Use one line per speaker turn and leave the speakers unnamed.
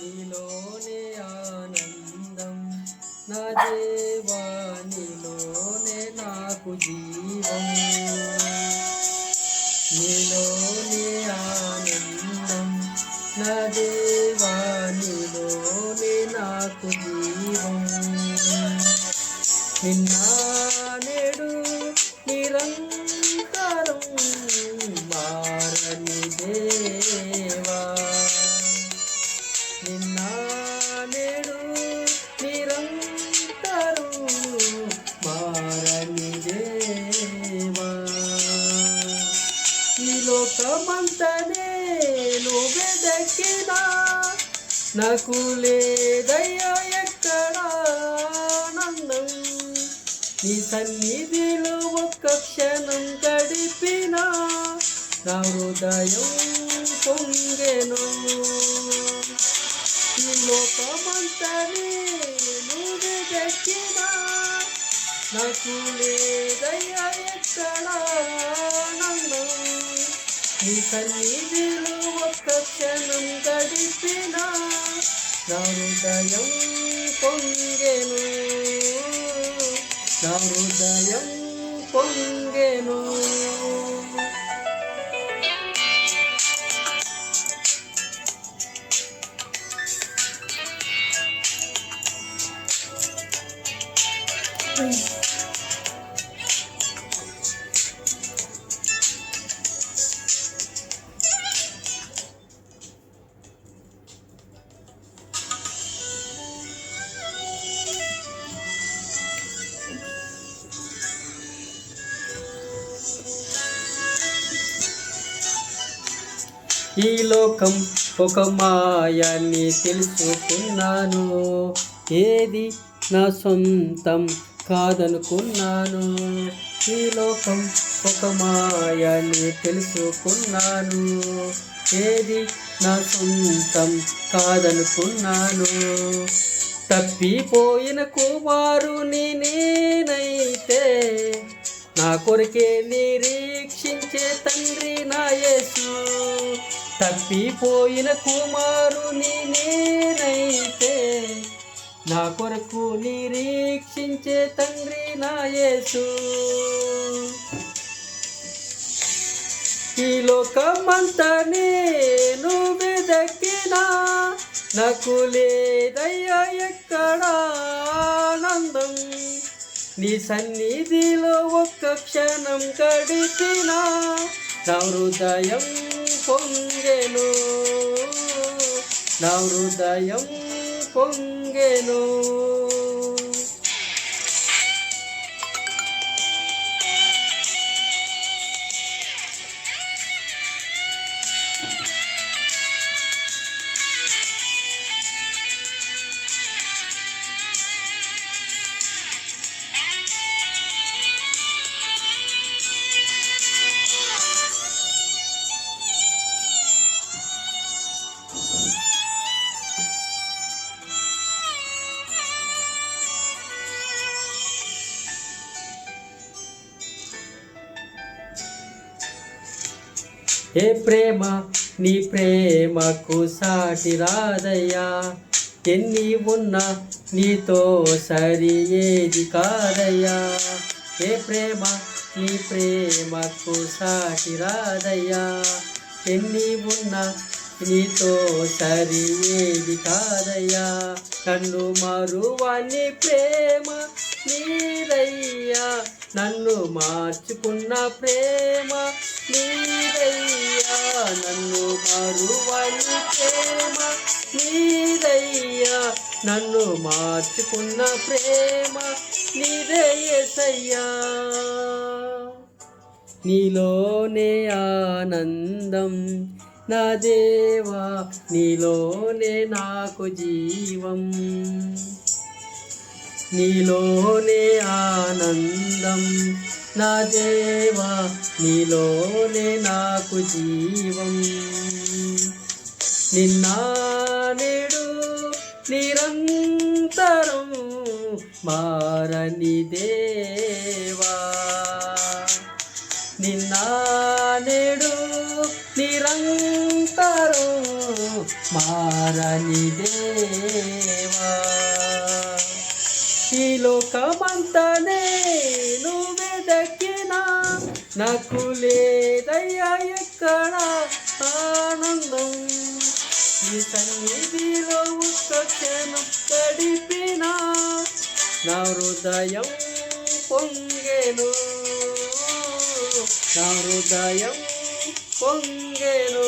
నీలోనే ఆనందం నా దేవా నీలోనే నాకు జీవం నీలోనే ఆనందం నా దేవా నీలోనే నాకు జీవం నిన్న నేడు నిరంతరం మారని దేవా నిన్న నేడు నిరంతరం మారని దేవా ఈ లోకమంతనే నువ్వే దక్కినా నాకు లేదయ్యా ఎక్కడా ఆనందం నీ సన్నిధిలో ఒక్క క్షణం గడిపినా నా హృదయం పొంగెను ఈ లోకమంతనే నువ్వే దక్కినా నాకు లేదయ్యా ఎక్కడా ఆనందం నీ సన్నిధిలో ఒక్క క్షణం గడిపినా నా హృదయం పొంగెను నా హృదయం పొంగెను ఈ లోకం ఒక మాయని తెలుసుకున్నాను ఏది నా సొంతం కాదనుకున్నాను ఈ లోకం ఒక మాయని తెలుసుకున్నాను ఏది నా సొంతం కాదనుకున్నాను తప్పిపోయిన కుమారుని నేనైతే నా కొరకే నిరీక్షించే తండ్రి నా యేసు తప్పిపోయిన కుమారుని నేనైతే నా కొరకు నిరీక్షించే తండ్రి నా యేసు ఈ లోకమంతా నేను వెదకినా నాకు లేదయ్యా ఎక్కడా ఆనందం నీ సన్నిధిలో ఒక్క క్షణం గడిపినా నా హృదయం పొంగెను నా హృదయం పొంగెను ఏ ప్రేమ నీ ప్రేమకు సాటి రాదయ్యా ఎన్ని ఉన్నా నీతో సరి ఏది కాదయ్యా ఏ ప్రేమ నీ ప్రేమకు సాటి రాదయ్యా ఎన్ని ఉన్నా నీతో సరి ఏది కాదయ్యా నన్ను మరువని ప్రేమ నీదయ్యా నన్ను మార్చుకున్న ప్రేమ నీదయ్యా నన్ను మరువని ప్రేమ నీదయ్యా నన్ను మార్చుకున్న ప్రేమ నీదే యేసయ్యా నీలోనే ఆనందం నా దేవా నీలోనే నాకు జీవం నీలోనే ఆనందం నా దేవా నీలోనే నాకు జీవం నిన్న నేడు నిరంతరం మారని దేవా నిన్న నేడు నిరంతరం మారని దేవా లోకమంతా నేను వెదకినా నాకు లేదయ్యా ఎక్కడ ఆనందం. నీ సన్నిధిలో ఒక్క క్షణం గడిపినా నా హృదయం పొంగెను, నా హృదయం పొంగెను.